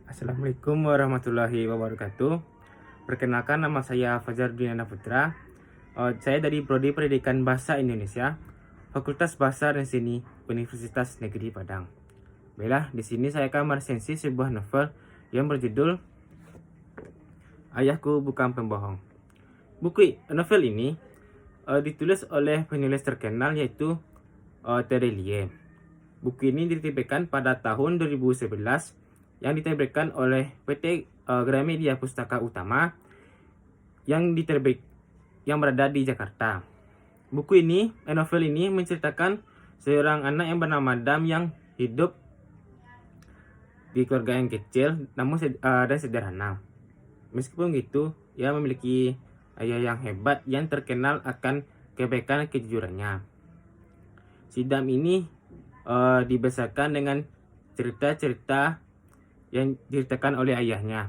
Assalamualaikum warahmatullahi wabarakatuh. Perkenalkan, nama saya Fajar Dinana Putra. Saya dari Prodi Pendidikan Bahasa Indonesia, Fakultas Bahasa dan Seni, Universitas Negeri Padang. Baiklah, di sini saya akan meresensi sebuah novel yang berjudul Ayahku Bukan Pembohong. Novel ini ditulis oleh penulis terkenal yaitu Terelie. Buku ini diterbitkan pada tahun 2011 yang diterbitkan oleh PT Gramedia Pustaka Utama yang berada di Jakarta. Novel ini menceritakan seorang anak yang bernama Dam yang hidup di keluarga yang kecil namun dan sederhana. Meskipun gitu, ia memiliki ayah yang hebat yang terkenal akan kebaikan dan kejujurannya. Si Dam ini dibesarkan dengan cerita-cerita yang diceritakan oleh ayahnya.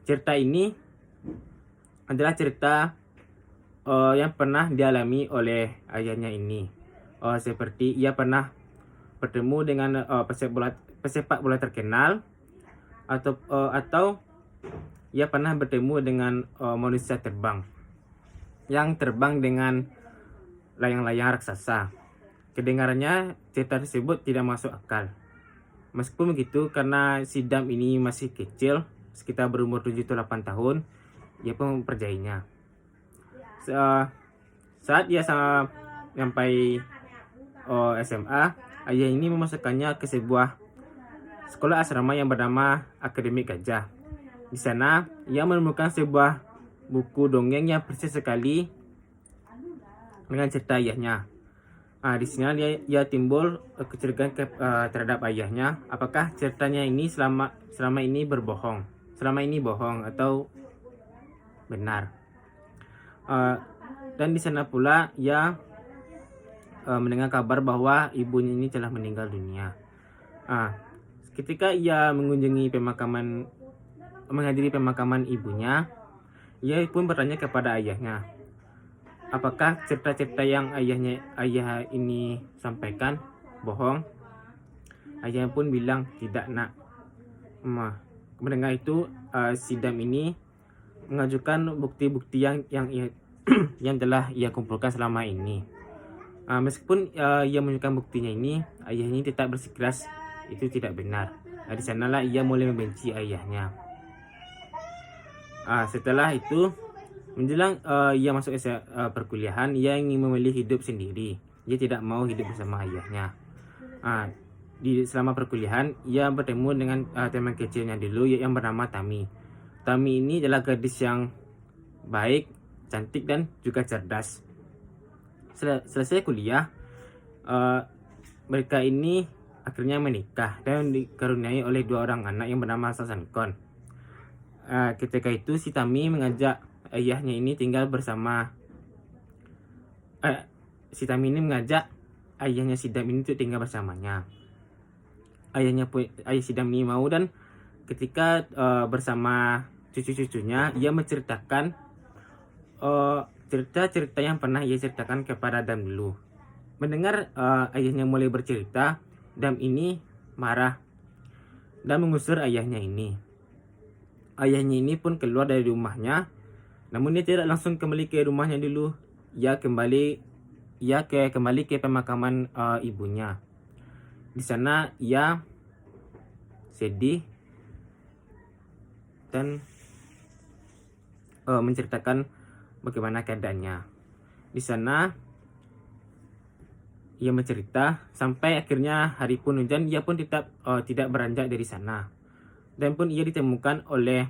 Cerita ini adalah cerita yang pernah dialami oleh ayahnya ini. Seperti ia pernah bertemu dengan pesepak bola terkenal, atau ia pernah bertemu dengan manusia terbang yang terbang dengan layang-layang raksasa. Kedengarannya cerita tersebut tidak masuk akal. Meskipun begitu, karena si Dam ini masih kecil, sekitar berumur 7-8 tahun, ia pun mempercayainya. Saat ia sampai SMA, ayah ini memasukkannya ke sebuah sekolah asrama yang bernama Akademi Gajah. Di sana, ia menemukan sebuah buku dongeng yang persis sekali dengan cerita ayahnya. Di sini ia timbul kecurigaan terhadap ayahnya. Apakah ceritanya ini selama ini bohong atau benar? Dan di sana pula ia mendengar kabar bahwa ibunya ini telah meninggal dunia. Ketika ia menghadiri pemakaman ibunya, ia pun bertanya kepada ayahnya, apakah cerita-cerita yang ayah ini sampaikan bohong? Ayah pun bilang, tidak nak. Mendengar itu, si Dam ini mengajukan bukti-bukti yang telah ia kumpulkan selama ini. Meskipun ia menunjukkan buktinya ini, ayah ini tetap bersikeras itu tidak benar. Di sanalah ia mulai membenci ayahnya. Setelah itu, menjelang ia masuk perkuliahan, ia ingin memilih hidup sendiri. Ia tidak mau hidup bersama ayahnya. Selama perkuliahan, ia bertemu dengan teman kecilnya dulu yang bernama Tami. Tami ini adalah gadis yang baik, cantik, dan juga cerdas. Selesai kuliah, mereka ini akhirnya menikah dan dikaruniai oleh 2 orang anak yang bernama Sasankon. Ketika itu si Tami mengajak ayahnya ini tinggal bersama. Si Tami ini mengajak ayahnya si Dam ini untuk tinggal bersamanya. Ayah si Dam ini mau, dan ketika bersama cucu-cucunya, ia menceritakan cerita-cerita yang pernah ia ceritakan kepada Dam dulu. Mendengar ayahnya mulai bercerita, Dam ini marah dan mengusir ayahnya ini. Ayahnya ini pun keluar dari rumahnya, namun dia tidak langsung kembali ke rumahnya dulu. Ia kembali ke pemakaman ibunya. Di sana ia sedih dan menceritakan bagaimana keadaannya. Di sana ia mencerita sampai akhirnya hari pun hujan, ia pun tetap tidak beranjak dari sana. Dan pun ia ditemukan oleh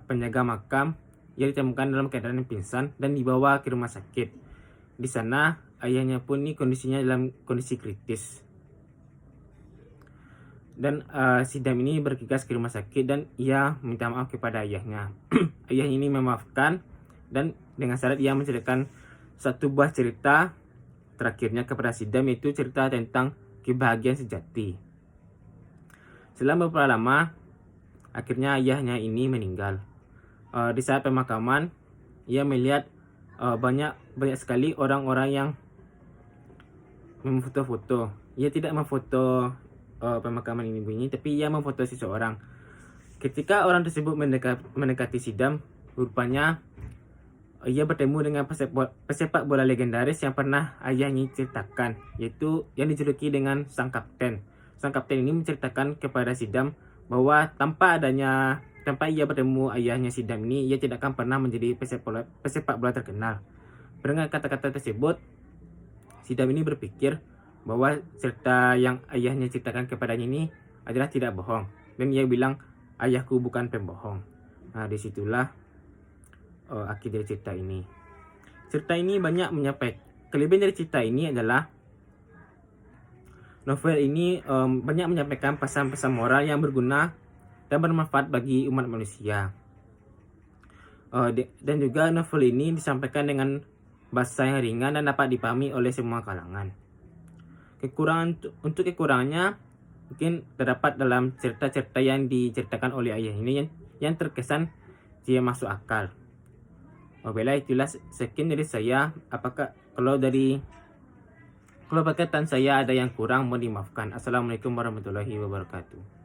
penjaga makam. Ia ditemukan dalam keadaan pingsan dan dibawa ke rumah sakit. Di sana ayahnya pun ini kondisinya dalam kondisi kritis. Dan si Dam ini bergegas ke rumah sakit dan ia minta maaf kepada ayahnya. Ayah ini memaafkan dan dengan syarat ia menceritakan satu buah cerita terakhirnya kepada si Dam, yaitu cerita tentang kebahagiaan sejati. Selama beberapa lama, akhirnya ayahnya ini meninggal. Di saat pemakaman, ia melihat banyak sekali orang-orang yang memfoto-foto. Ia tidak memfoto pemakaman ibu ini, tapi ia memfoto seseorang. Ketika orang tersebut mendekati Sidam, rupanya ia bertemu dengan pesepak bola legendaris yang pernah ayahnya ceritakan, yaitu yang dijuluki dengan Sang Kapten. Sang Kapten ini menceritakan kepada Sidam bahwa tanpa ia bertemu ayahnya Sidam ini, ia tidak akan pernah menjadi pesepak bola terkenal. Dengan kata-kata tersebut, Sidam ini berpikir bahwa cerita yang ayahnya ceritakan kepadanya ini adalah tidak bohong. Dan ia bilang, ayahku bukan pembohong. Nah, disitulah akhir dari cerita ini. Cerita ini banyak menyampaikan. Kelebihan dari cerita ini adalah novel ini banyak menyampaikan pesan-pesan moral yang berguna dan bermanfaat bagi umat manusia. Dan juga novel ini disampaikan dengan bahasa yang ringan dan dapat dipahami oleh semua kalangan. Untuk kekurangannya mungkin terdapat dalam cerita-cerita yang diceritakan oleh ayah ini yang terkesan tidak masuk akal. Baiklah, itulah sekian dari saya. Kalau perkataan saya ada yang kurang, mohon dimaafkan. Assalamualaikum warahmatullahi wabarakatuh.